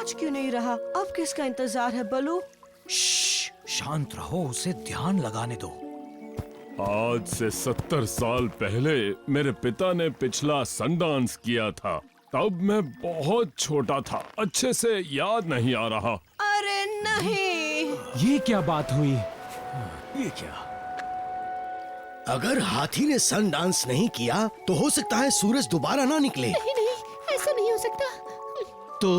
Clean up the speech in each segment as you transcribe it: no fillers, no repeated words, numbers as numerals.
आज क्यों नहीं रहा? अब किसका इंतजार है बलू? शांत रहो, उसे ध्यान लगाने दो। आज से 70 साल पहले मेरे पिता ने पिछला सनडांस किया था। तब मैं बहुत छोटा था, अच्छे से याद नहीं आ रहा। अरे नहीं! ये क्या बात हुई? ये क्या? अगर हाथी ने सन डांस नहीं किया तो हो सकता है सूरज दोबारा ना निकले। नहीं नहीं, ऐसा नहीं हो सकता। तो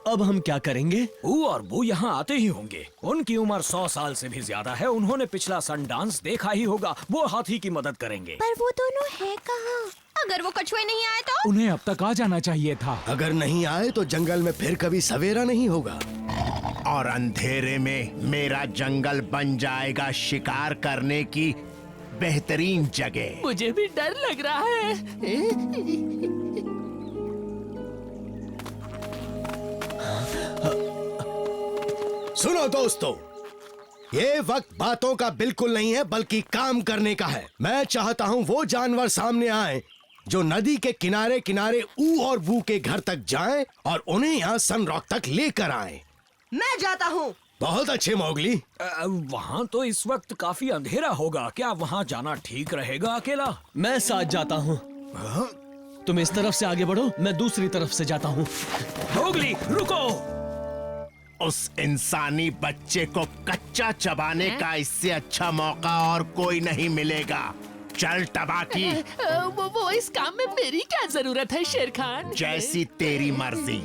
अब हम क्या करेंगे? वो और वो यहाँ आते ही होंगे। उनकी उम्र 100 साल से भी ज्यादा है। उन्होंने पिछला सन डांस देखा ही होगा। वो हाथी की मदद करेंगे। पर वो दोनों है कहाँ? अगर वो कछुए नहीं आए तो? उन्हें अब तक आ जाना चाहिए था। अगर नहीं आए तो जंगल में फिर कभी सवेरा नहीं होगा और अंधेरे में मेरा जंगल बन जाएगा शिकार करने की बेहतरीन जगह। मुझे भी डर लग रहा है। सुनो दोस्तों, ये वक्त बातों का बिल्कुल नहीं है बल्कि काम करने का है। मैं चाहता हूँ वो जानवर सामने आए जो नदी के किनारे किनारे ऊ और बू के घर तक जाएं और उन्हें यहाँ सन रॉक तक लेकर आएं। मैं जाता हूँ। बहुत अच्छे मोगली। वहाँ तो इस वक्त काफी अंधेरा होगा। क्या वहाँ जाना ठीक रहेगा अकेला? मैं साथ जाता हूँ। तुम इस तरफ से आगे बढ़ो, मैं दूसरी तरफ से जाता हूँ। मोगली रुको! उस इंसानी बच्चे को कच्चा चबाने का इससे अच्छा मौका और कोई नहीं मिलेगा। चल टबाकी। वो इस काम में मेरी क्या जरूरत है शेर खान? जैसी तेरी मर्जी।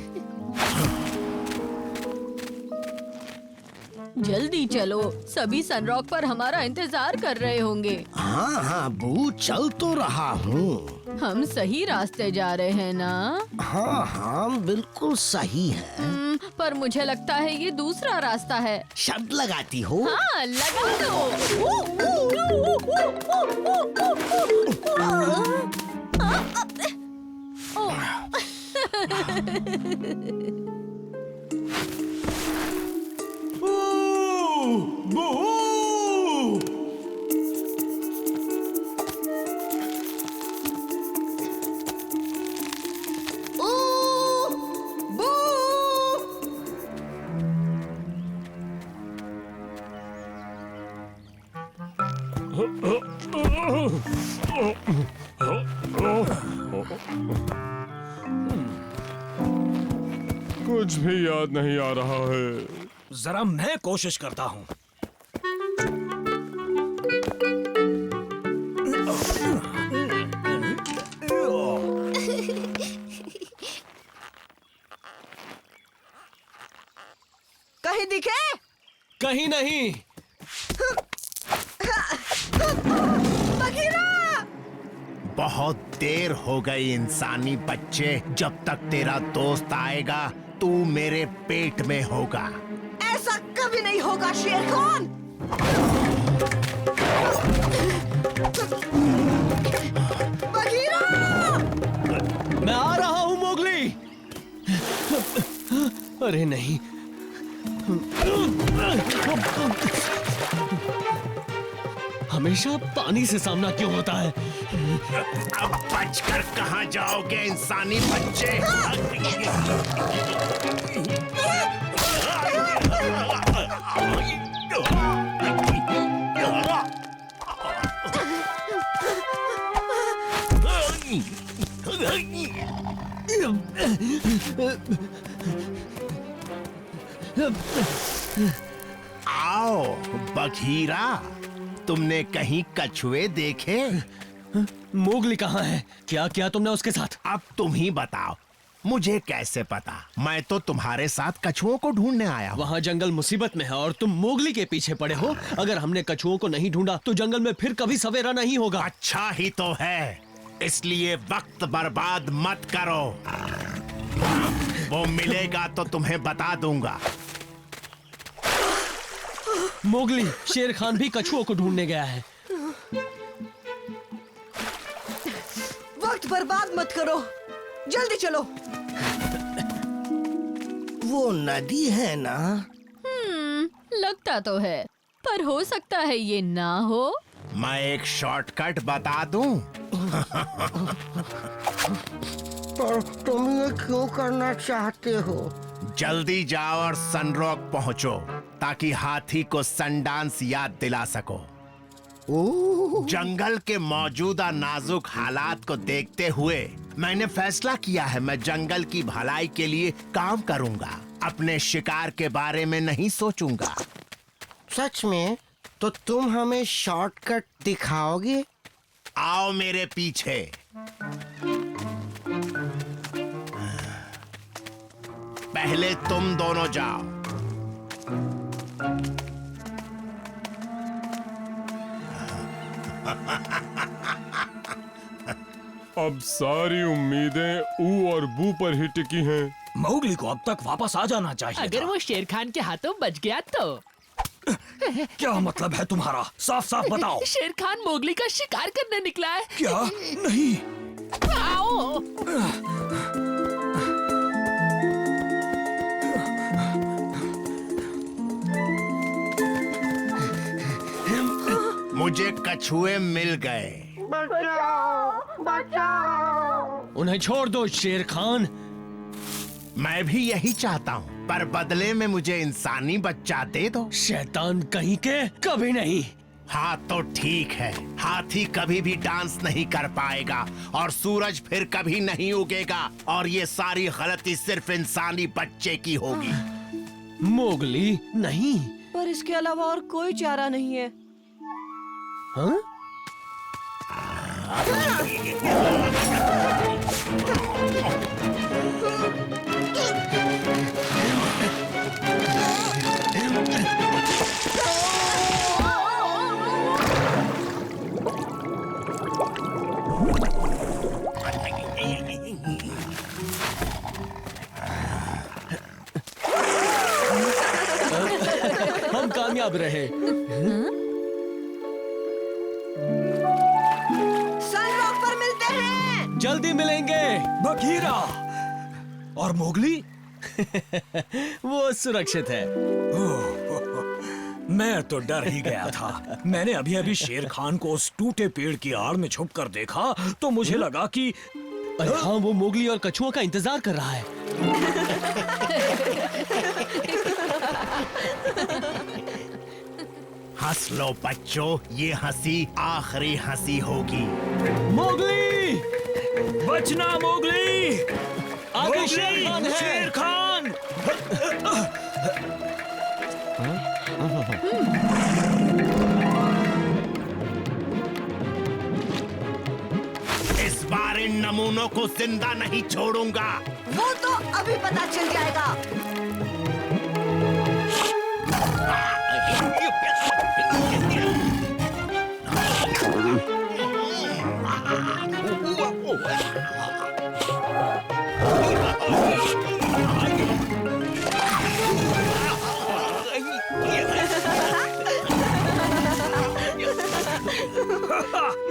जल्दी चलो, सभी सनरॉक पर हमारा इंतजार कर रहे होंगे। हाँ हाँ बू, चल तो रहा हूँ। हम सही रास्ते जा रहे हैं ना? हाँ हाँ बिल्कुल सही है। पर मुझे लगता है ये दूसरा रास्ता है। शब्द लगाती हो? हाँ, लगा दो। कुछ भी याद नहीं आ रहा है। जरा मैं कोशिश करता हूँ। कहीं दिखे? कहीं नहीं। बघीरा! बहुत देर हो गई इंसानी बच्चे। जब तक तेरा दोस्त आएगा तू मेरे पेट में होगा। ऐसा कभी नहीं होगा शेर खान। बघीरा! मैं आ रहा हूँ मोगली। अरे नहीं। हमेशा पानी से सामना क्यों होता है? अब बचकर कहाँ जाओगे इंसानी बच्चे? आओ बघीरा, तुमने कहीं कछुए देखे? मोगली कहाँ है? क्या किया तुमने उसके साथ? अब तुम ही बताओ, मुझे कैसे पता? मैं तो तुम्हारे साथ कछुओं को ढूंढने आया हूँ। वहाँ जंगल मुसीबत में है और तुम मोगली के पीछे पड़े हो। अगर हमने कछुओं को नहीं ढूंढा तो जंगल में फिर कभी सवेरा नहीं होगा। अच्छा ही तो है, इसलिए वक्त बर्बाद मत करो। वो मिलेगा तो तुम्हें बता दूंगा। मोगली, शेर खान भी कछुओं को ढूंढने गया है। वक्त बर्बाद मत करो, जल्दी चलो। वो नदी है ना? लगता तो है, पर हो सकता है ये ना हो। मैं एक शॉर्टकट बता दूं? पर तुम ये क्यों करना चाहते हो? जल्दी जाओ और सनरॉक पहुंचो ताकि हाथी को सनडांस याद दिला सको। जंगल के मौजूदा नाजुक हालात को देखते हुए मैंने फैसला किया है मैं जंगल की भलाई के लिए काम करूंगा, अपने शिकार के बारे में नहीं सोचूंगा। सच में? तो तुम हमें शॉर्टकट दिखाओगे? आओ मेरे पीछे। पहले तुम दोनों जाओ। अब सारी उम्मीदें ऊ और बू पर ही टिकी हैं। मोगली को अब तक वापस आ जाना चाहिए अगर था। वो शेर खान के हाथों बच गया तो। क्या मतलब है तुम्हारा? साफ साफ बताओ। शेर खान मोगली का शिकार करने निकला है। क्या? नहीं। आओ। मुझे कछुए मिल गए। उन्हें छोड़ दो शेर खान। मैं भी यही चाहता हूँ, पर बदले में मुझे इंसानी बच्चा दे दो। शैतान कहीं के, कभी नहीं। हाँ तो ठीक है, हाथी कभी भी डांस नहीं कर पाएगा और सूरज फिर कभी नहीं उगेगा और ये सारी गलती सिर्फ इंसानी बच्चे की होगी। मोगली नहीं। पर इसके अलावा और कोई चारा नहीं है। हाँ? हम कामयाब रहे। सनरॉक पर मिलते हैं। जल्दी मिलेंगे। बघीरा और मोगली वो सुरक्षित है। मैं तो डर ही गया था। मैंने अभी अभी शेर खान को उस टूटे पेड़ की आड़ में छुप कर देखा तो मुझे लगा कि अरे हाँ, वो मोगली और कछुओं का इंतजार कर रहा है। हंस लो बच्चों, ये हंसी आखिरी हंसी होगी। मोगली! बचना मोगली! आगे मोगली! शेर खान है। शेर खान! इस बार इन नमूनों को जिंदा नहीं छोड़ूंगा। वो तो अभी पता चल जाएगा।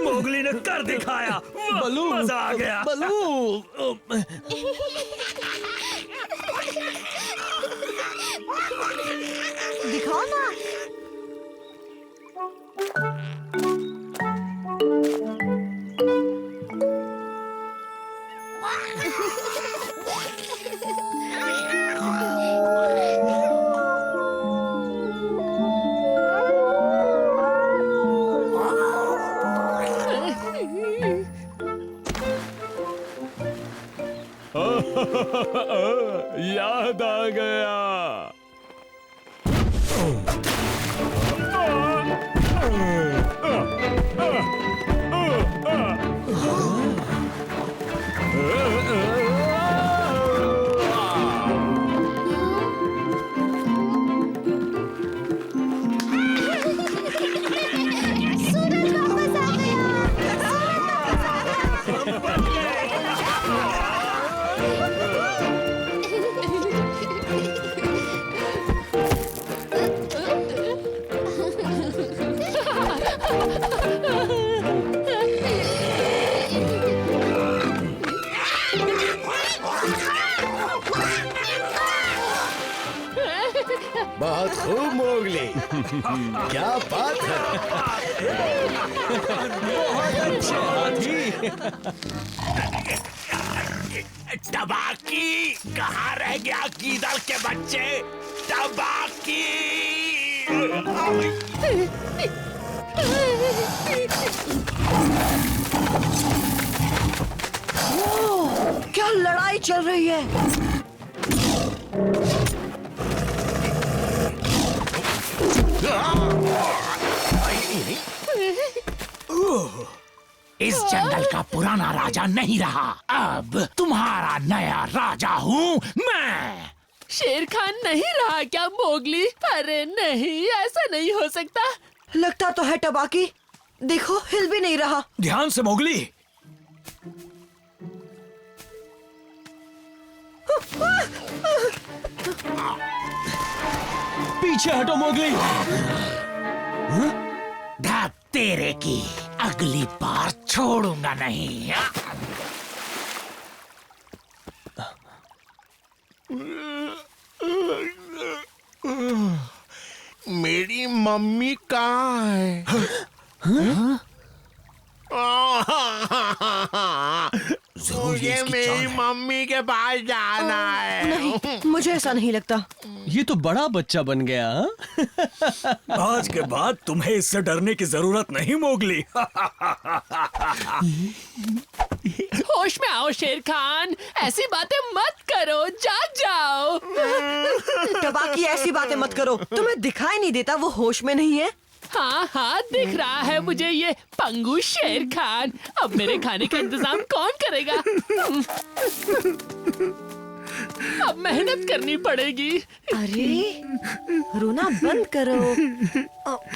मोगली ने कर दिखाया। बलू, मजा आ गया। बलू दिखाओ ना। याद आ गया। बहुत खूब मोगली। क्या बात है। बहुत अच्छे हाथी। टबाकी, कहाँ रह गया गीदड़ के बच्चे? टबाकी! क्या लड़ाई चल रही है? इस जंगल का पुराना राजा नहीं रहा, अब तुम्हारा नया राजा हूँ मैं। शेर खान नहीं रहा क्या मोगली? अरे नहीं, ऐसा नहीं हो सकता। लगता तो है टबाकी, देखो हिल भी नहीं रहा। ध्यान से मोगली। पीछे हटो मोगली। ढाक तेरे की, अगली बार छोड़ूंगा नहीं। मेरी मम्मी कहाँ है? मुझे मेरी मम्मी के पास जाना है। नहीं, मुझे ऐसा नहीं लगता। ये तो बड़ा बच्चा बन गया। आज के बाद तुम्हें इससे डरने की जरूरत नहीं मोगली। होश में आओ शेर खान, ऐसी बातें मत करो, जाग जाओ। टबाकी ऐसी बातें मत करो, तुम्हें दिखाई नहीं देता वो होश में नहीं है? हाँ हाँ, दिख रहा है मुझे ये पंगु शेर खान। अब मेरे खाने का इंतजाम कौन करेगा? अब मेहनत करनी पड़ेगी। अरे रोना बंद करो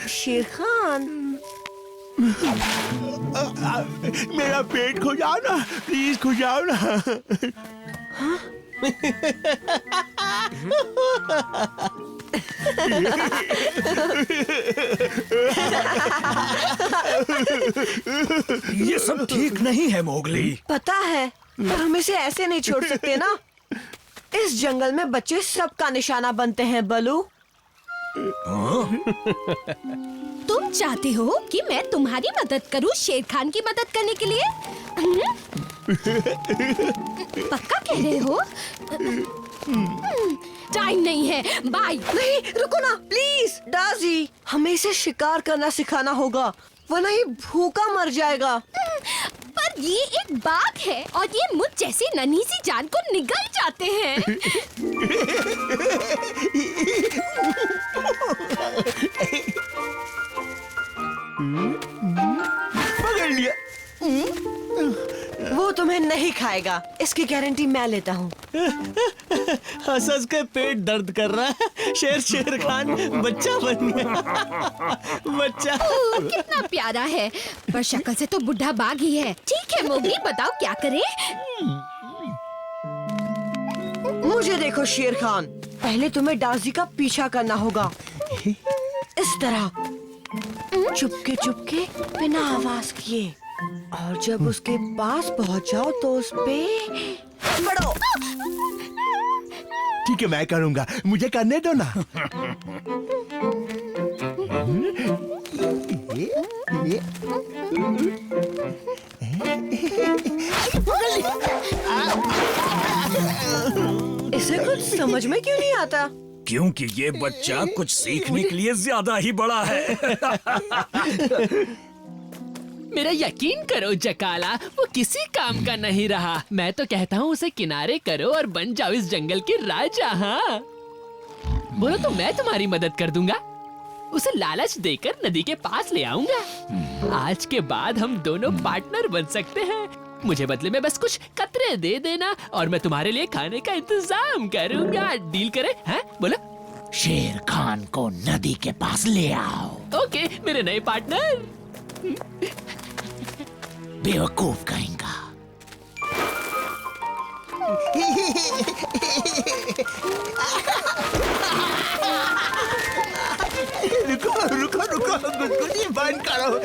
शेर खान। मेरा पेट खुजाओ ना, प्लीज खुजाओ ना। ये सब ठीक नहीं है मोगली। पता है, पर हम इसे ऐसे नहीं छोड़ सकते ना। इस जंगल में बच्चे सबका निशाना बनते हैं बलू। तुम चाहते हो कि मैं तुम्हारी मदद करूं शेर खान की मदद करने के लिए? पक्का कह रहे हो? टाइम नहीं है, बाय। नहीं रुको ना प्लीज। डाजी, हमें इसे शिकार करना सिखाना होगा, वरना ये भूखा मर जाएगा। पर ये एक बाघ है और ये मुझ जैसी नन्ही सी जान को निगल जाते हैं। पकड़ लिया। वो तुम्हें नहीं खाएगा, इसकी गारंटी मैं लेता हूँ। हंस के पेट दर्द कर रहा है। शेर खान बच्चा बन गया। बच्चा कितना प्यारा है, पर शक्ल से तो बुढ़ा बाघ ही है। ठीक है मोगली, बताओ क्या करें? मुझे देखो शेर खान, पहले तुम्हें डाजी का पीछा करना होगा, इस तरह चुपके चुपके बिना आवाज किए, और जब उसके पास पहुंच जाओ तो उस पे पड़ो। ठीक है, मैं करूंगा, मुझे करने दो ना। इसे कुछ समझ में क्यों नहीं आता? क्योंकि ये बच्चा कुछ सीखने के लिए ज्यादा ही बड़ा है। मेरा यकीन करो जकाला, वो किसी काम का नहीं रहा। मैं तो कहता हूँ उसे किनारे करो और बन जाओ इस जंगल के राजा। हाँ बोलो तो मैं तुम्हारी मदद कर दूंगा। उसे लालच देकर नदी के पास ले आऊंगा। आज के बाद हम दोनों पार्टनर बन सकते हैं। मुझे बदले में बस कुछ कतरे दे देना और मैं तुम्हारे लिए खाने का इंतजाम करूंगा। डील करें? हैं? बोलो। शेर खान को नदी के पास ले आओ। ओके मेरे नए पार्टनर। बेवकूफ कहेंगा। रुको गुदगुदी बंद करो।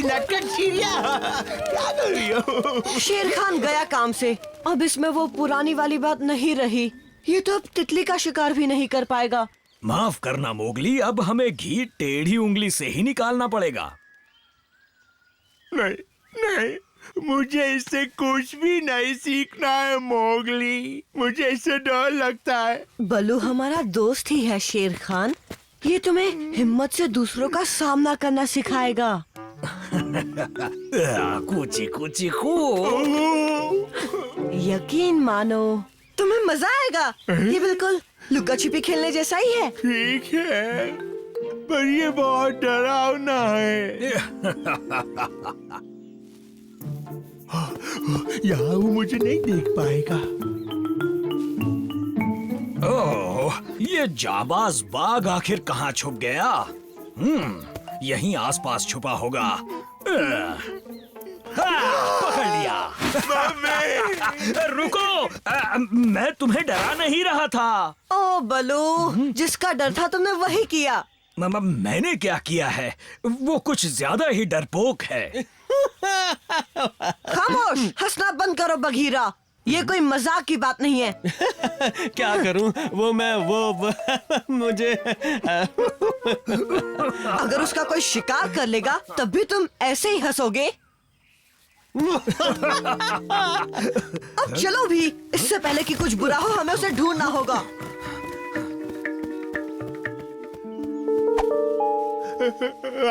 नटखट चिड़िया, क्या कर रही हो? शेर खान गया काम से, अब इसमें वो पुरानी वाली बात नहीं रही। ये तो अब तितली का शिकार भी नहीं कर पाएगा। माफ करना मोगली, अब हमें घी टेढ़ी उंगली से ही निकालना पड़ेगा। नहीं, मुझे इससे कुछ भी नहीं सीखना है मोगली। मुझे इससे डर लगता है। बलू हमारा दोस्त ही है शेर खान। ये तुम्हें हिम्मत से दूसरों का सामना करना सिखाएगा। कूची कूची कू। यकीन मानो तुम्हें मजा आएगा। ये बिल्कुल लुका छिपी खेलने जैसा ही है। ठीक है, पर ये बहुत डरावना है। यहाँ वो मुझे नहीं देख पाएगा। ओह, ये जाबाज बाघ आखिर कहाँ छुप गया? यहीं आसपास छुपा होगा। पकड़ लिया। रुको, मैं तुम्हें डरा नहीं रहा था। ओ बलू, जिसका डर था तुमने वही किया। मैंने क्या किया है? वो कुछ ज्यादा ही डरपोक है। खामोश, हंसना बंद करो बघीरा। ये कोई मजाक की बात नहीं है। क्या करूं? वो मुझे अगर उसका कोई शिकार कर लेगा तब भी तुम ऐसे ही हंसोगे। अब चलो भी, इससे पहले कि कुछ बुरा हो हमें उसे ढूंढना होगा।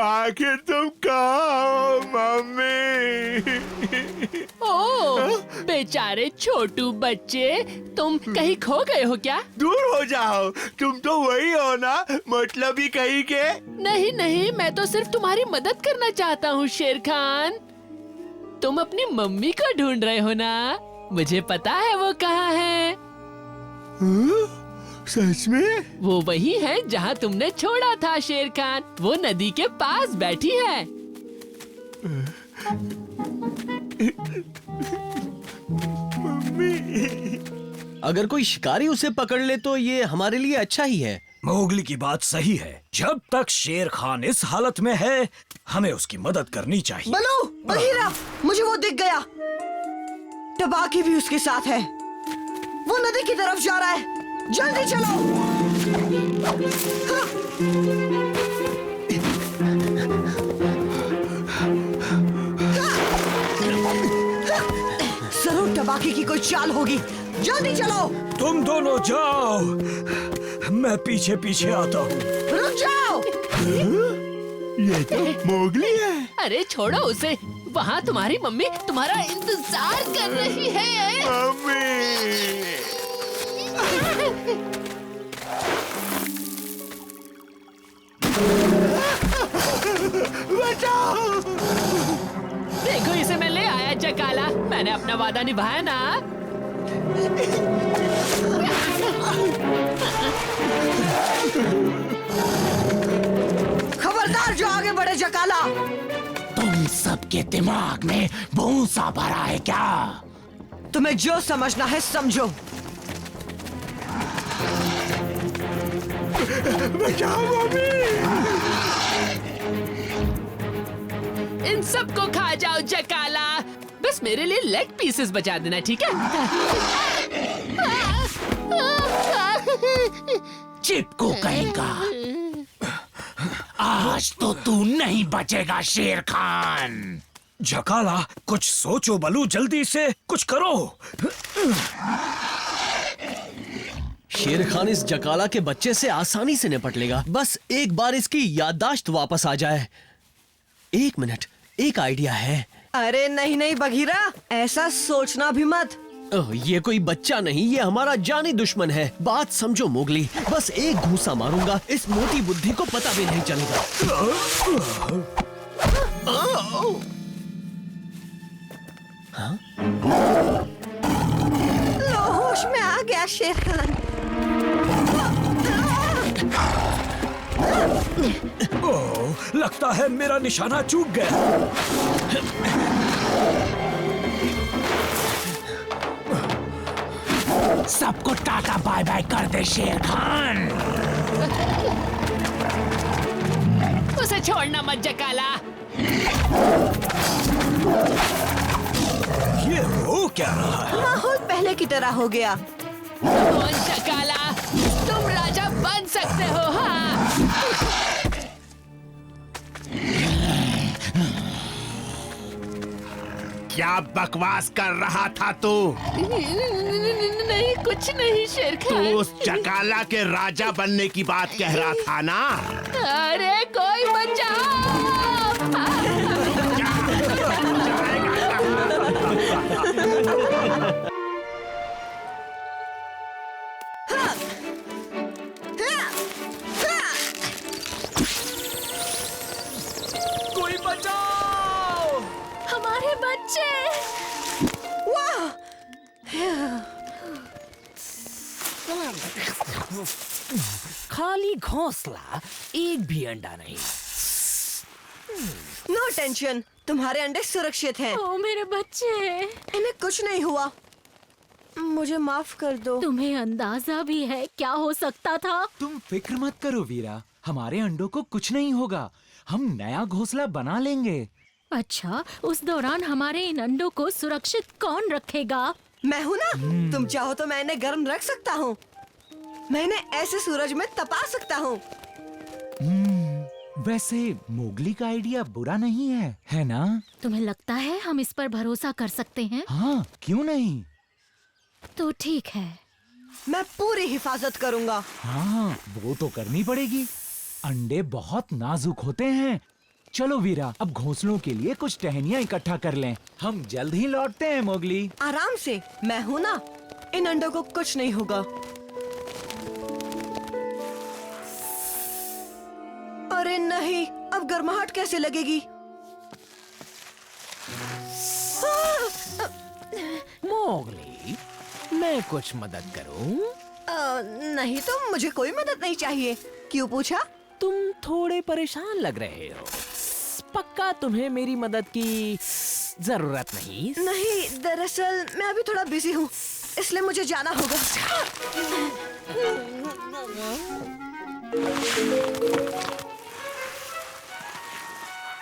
आखिर तुम कहाँ हो मम्मी? ओह, बेचारे छोटू बच्चे, तुम कहीं खो गए हो क्या? दूर हो जाओ, तुम तो वही हो ना, मतलब ही कहीं के। नहीं नहीं, मैं तो सिर्फ तुम्हारी मदद करना चाहता हूँ शेर खान। तुम अपनी मम्मी को ढूंढ रहे हो ना? मुझे पता है वो कहाँ है। सच में? वो वही है जहाँ तुमने छोड़ा था शेर खान। वो नदी के पास बैठी है। अगर कोई शिकारी उसे पकड़ ले तो ये हमारे लिए अच्छा ही है। मोगली की बात सही है। जब तक शेर खान इस हालत में है, हमें उसकी मदद करनी चाहिए। बलू, बघीरा, मुझे वो दिख गया। टबाकी भी उसके साथ है। वो नदी की तरफ जा रहा है। जल्दी चलो। जरूर टबाकी की कोई चाल होगी। जल्दी चलो। तुम दोनों जाओ, मैं पीछे पीछे आता हूँ। रुक जाओ। ये तो मोगली है। अरे छोड़ो उसे, वहाँ तुम्हारी मम्मी तुम्हारा इंतजार कर रही है। मम्मी। बचाओ। देखो इसे मैं ले आया जकाला। मैंने अपना वादा निभाया ना। खबरदार जो आगे बढ़े जकाला। तुम सबके दिमाग में भूसा भरा है क्या? तुम्हें जो समझना है समझो। बचाओ मम्मी। इन सबको खा जाओ जकाला। बस मेरे लिए लेग पीसेस बचा देना, ठीक है? चिपको कहेगा। आज तो तू नहीं बचेगा शेर खान। झकाला, कुछ सोचो बलू, जल्दी से कुछ करो। शेर खान इस जकाला के बच्चे से आसानी से निपट लेगा। बस एक बार इसकी याददाश्त वापस आ जाए। एक मिनट, एक आइडिया है। अरे नहीं नहीं बघीरा, ऐसा सोचना भी मत। ये कोई बच्चा नहीं, ये हमारा जानी दुश्मन है। बात समझो मोगली, बस एक घूंसा मारूंगा, इस मोटी बुद्धि को पता भी नहीं चलेगा। हाँ? लो, होश में आ गया शेर खान। ओह, लगता है मेरा निशाना चूक गया। सबको टाटा बाय बाय कर दे शेर खान। उसे छोड़ना मत जकाला। ये हो क्या रहा है? माहौल पहले की तरह हो गया। कौन जकाला, तुम राजा बन सकते हो। हाँ, क्या बकवास कर रहा था तू? नहीं, कुछ नहीं शेर तू खान। उस चकाला के राजा बनने की बात कह रहा था ना? अरे कोई कोई बचाओ! हमारे बच्चे। वाह! खाली घोंसला, एक भी अंडा नहीं। नो टेंशन, तुम्हारे अंडे सुरक्षित हैं। ओ मेरे बच्चे। इन्हें कुछ नहीं हुआ। मुझे माफ कर दो। तुम्हें अंदाजा भी है क्या हो सकता था? तुम फिक्र मत करो वीरा, हमारे अंडों को कुछ नहीं होगा। हम नया घोंसला बना लेंगे। अच्छा, उस दौरान हमारे इन अंडों को सुरक्षित कौन रखेगा? मैं हूँ ना। तुम चाहो तो मैं इन्हें गर्म रख सकता हूँ। मैं इन्हें ऐसे सूरज में तपा सकता हूँ। वैसे मोगली का आइडिया बुरा नहीं है ना? तुम्हें लगता है हम इस पर भरोसा कर सकते हैं? हाँ, क्यों नहीं? तो ठीक है। मैं पूरी हिफाजत करूँगा। हाँ, वो तो करनी पड़ेगी। अंडे बहुत नाजुक होते हैं। चलो वीरा, अब घोंसलों के लिए कुछ टहनियाँ इकट्ठा कर लें। हम जल्द ही लौटते हैं मोगली। आराम से, मैं हूँ ना। इन अंडों को कुछ नहीं होगा। अरे नहीं, अब गर्माहट कैसे लगेगी? मोगली, मैं कुछ मदद करूं? नहीं तो मुझे कोई मदद नहीं चाहिए। क्यों पूछा? तुम थोड़े परेशान लग रहे हो। पक्का तुम्हें मेरी मदद की जरूरत नहीं? नहीं, दरअसल मैं अभी थोड़ा बिजी हूँ, इसलिए मुझे जाना होगा।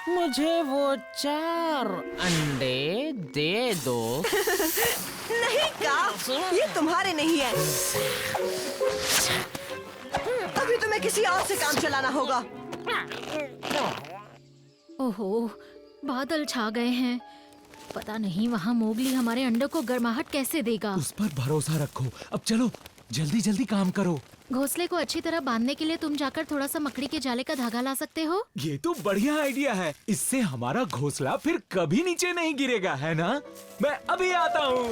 मुझे वो 4 अंडे दे दो। नहीं का, ये तुम्हारे नहीं है। अभी तुम्हें किसी और से काम चलाना होगा। ओहो, बादल छा गए हैं। पता नहीं वहाँ मोगली हमारे अंडों को गर्माहट कैसे देगा। उस पर भरोसा रखो। अब चलो, जल्दी जल्दी काम करो। घोंसले को अच्छी तरह बांधने के लिए तुम जाकर थोड़ा सा मकड़ी के जाले का धागा ला सकते हो। ये तो बढ़िया आइडिया है। इससे हमारा घोंसला फिर कभी नीचे नहीं गिरेगा, है ना? मैं अभी आता हूँ।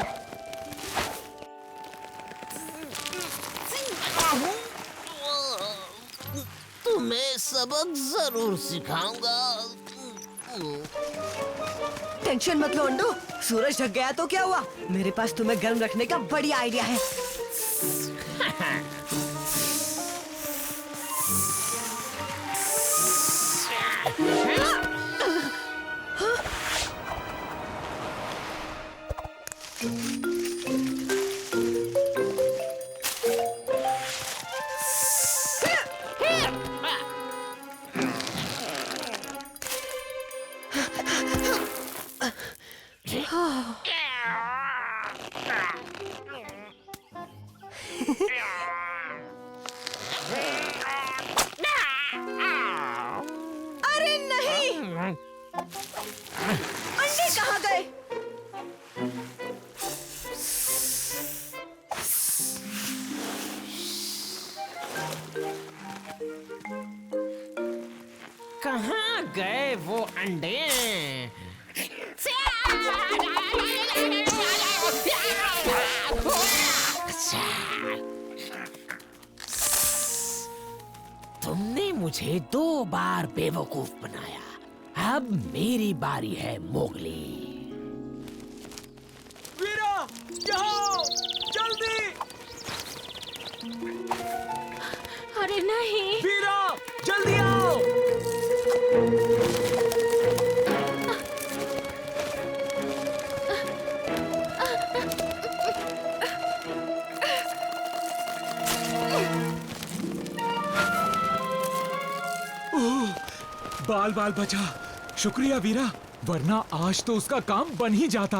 तुम्हें सबक जरूर सिखाऊंगा। टेंशन मत लो अंडो, सूरज ढक गया तो क्या हुआ? मेरे पास तुम्हें गर्म रखने का बढ़िया आइडिया है। अरे नहीं, अंडे कहाँ गए? कहाँ गए वो अंडे? तुमने मुझे 2 बार बेवकूफ बनाया। अब मेरी बारी है मोगली। वीरा, यहाँ! जल्दी! अरे नहीं। वीरा, जल्दी आओ! बाल बाल बचा। शुक्रिया वीरा, वरना आज तो उसका काम बन ही जाता।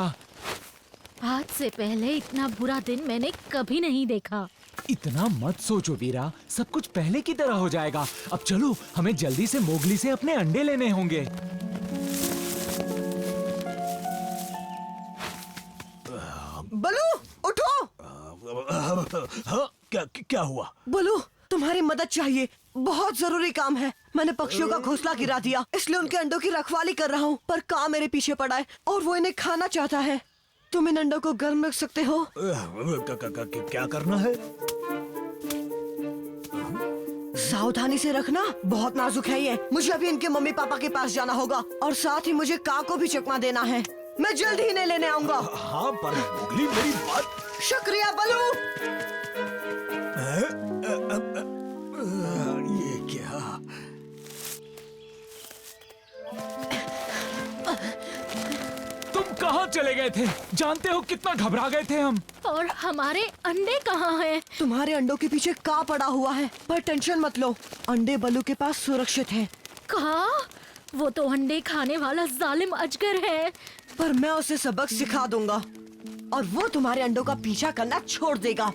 आज से पहले इतना बुरा दिन मैंने कभी नहीं देखा। इतना मत सोचो वीरा, सब कुछ पहले की तरह हो जाएगा। अब चलो, हमें जल्दी से मोगली से अपने अंडे लेने होंगे। बलू उठो। हाँ, क्या हुआ? बलू तुम्हारी मदद चाहिए, बहुत जरूरी काम है। मैंने पक्षियों का घोंसला गिरा दिया, इसलिए उनके अंडों की रखवाली कर रहा हूँ, पर कां मेरे पीछे पड़ा है और वो इन्हें खाना चाहता है। तुम इन अंडों को गर्म रख सकते हो? क्या करना है? सावधानी से रखना, बहुत नाजुक है ये। मुझे अभी इनके मम्मी पापा के पास जाना होगा और साथ ही मुझे कां को भी चकमा देना है। मैं जल्द ही इन्हें लेने आऊंगा। हाँ पर मोगली मेरी बात। शुक्रिया बलू। ये क्या? तुम कहाँ चले गए थे? जानते हो कितना घबरा गए थे हम। और हमारे अंडे कहाँ हैं? तुम्हारे अंडों के पीछे कां पड़ा हुआ है, पर टेंशन मत लो, अंडे बलू के पास सुरक्षित हैं। कहाँ? वो तो अंडे खाने वाला जालिम अजगर है। पर मैं उसे सबक सिखा दूंगा और वो तुम्हारे अंडों का पीछा करना छोड़ देगा।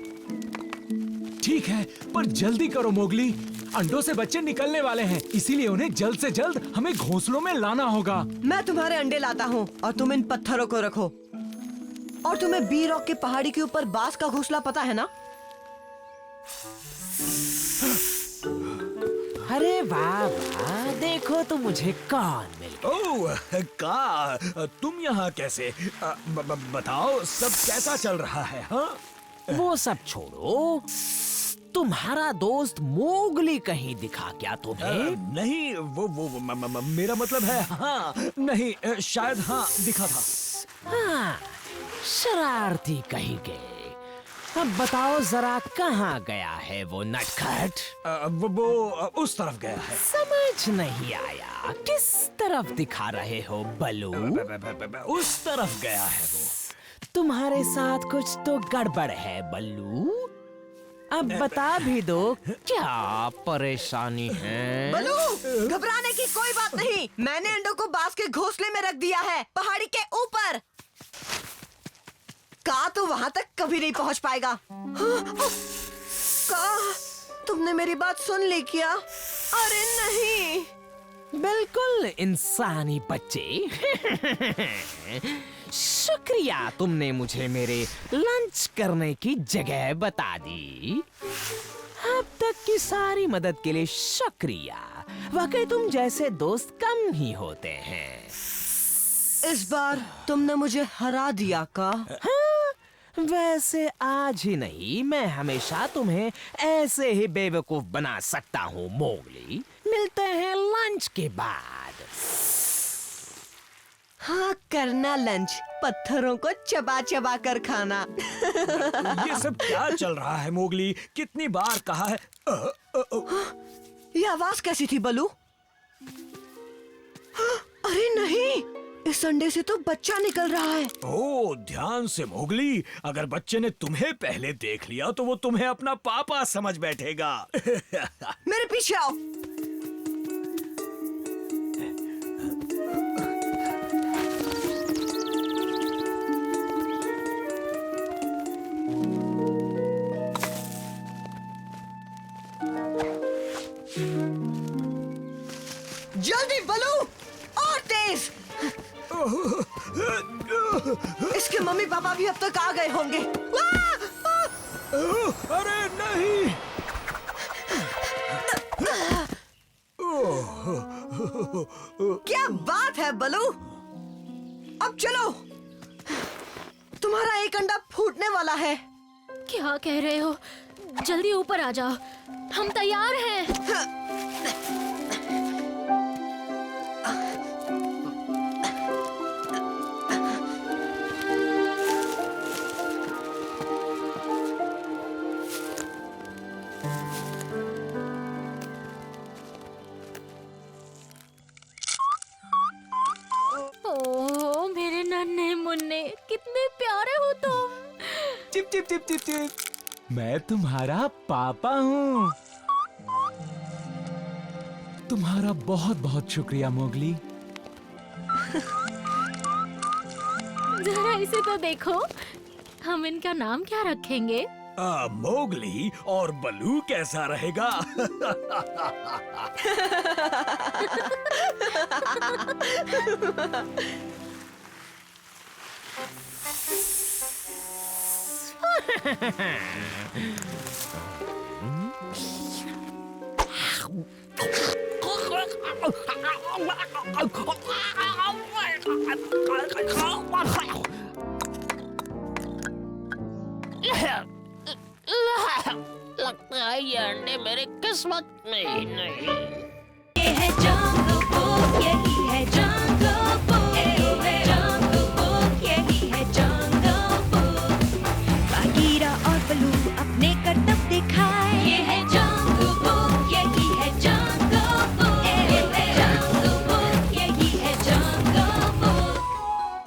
ठीक है, पर जल्दी करो मोगली, अंडों से बच्चे निकलने वाले हैं, इसीलिए उन्हें जल्द से जल्द हमें घोंसलों में लाना होगा। मैं तुम्हारे अंडे लाता हूँ और तुम इन पत्थरों को रखो। और तुम्हें बी रॉक के पहाड़ी के ऊपर बांस का घोंसला पता है ना? अरे वाह वाह, देखो तो मुझे कौन मिल गया। ओह का तुम यहाँ कैसे? बताओ सब कैसा चल रहा है? हाँ वो सब छोड़ो, तुम्हारा दोस्त मोगली कहीं दिखा क्या तुम्हें? नहीं, वो मेरा मतलब है हाँ नहीं, शायद हाँ दिखा था। हाँ, शरारती कहीं के। अब बताओ जरा कहाँ गया है वो नटखट? वो उस तरफ गया है। समझ नहीं आया, किस तरफ दिखा रहे हो बलू? उस तरफ गया है वो। तुम्हारे साथ कुछ तो गड़बड़ है बल्लू। अब बता भी दो क्या परेशानी है? बलू घबराने की कोई बात नहीं, मैंने अंडों को बांस के घोंसले में रख दिया है, पहाड़ी के ऊपर। का तो वहाँ तक कभी नहीं पहुँच पाएगा। का तुमने मेरी बात सुन ली क्या? अरे नहीं। बिल्कुल इंसानी बच्चे। शुक्रिया, तुमने मुझे मेरे लंच करने की जगह बता दी। अब तक की सारी मदद के लिए शुक्रिया। वाकई तुम जैसे दोस्त कम ही होते हैं। इस बार तुमने मुझे हरा दिया का? हाँ, वैसे आज ही नहीं, मैं हमेशा तुम्हें ऐसे ही बेवकूफ बना सकता हूँ मोगली। मिलते हैं लंच के बाद। हाँ करना लंच, पत्थरों को चबा चबा कर खाना। ये सब क्या चल रहा है मोगली? कितनी बार कहा है। ये आवाज कैसी थी बलू? अरे नहीं, इस अंडे से तो बच्चा निकल रहा है। ओह ध्यान से मोगली, अगर बच्चे ने तुम्हें पहले देख लिया तो वो तुम्हें अपना पापा समझ बैठेगा। मेरे पीछे आओ। जल्दी बलू, और तेज। इसके मम्मी पापा भी अब तक आ गए होंगे। अरे नहीं। क्या बात है बलू, अब चलो, तुम्हारा एक अंडा फूटने वाला है। क्या कह रहे हो? जल्दी ऊपर आ जाओ, हम तैयार हैं। ओह मेरे नन्हे मुन्ने, कितने प्यारे हो तुम। Chip chip chip chip chip, मैं तुम्हारा पापा हूँ। तुम्हारा बहुत बहुत शुक्रिया मोगली। जरा इसे तो देखो, हम इनका नाम क्या रखेंगे? मोगली और बलू कैसा रहेगा? लगता है ये अंडे मेरे किस्मत में ही नहीं। ये है जंगल बुक, यही है जंगल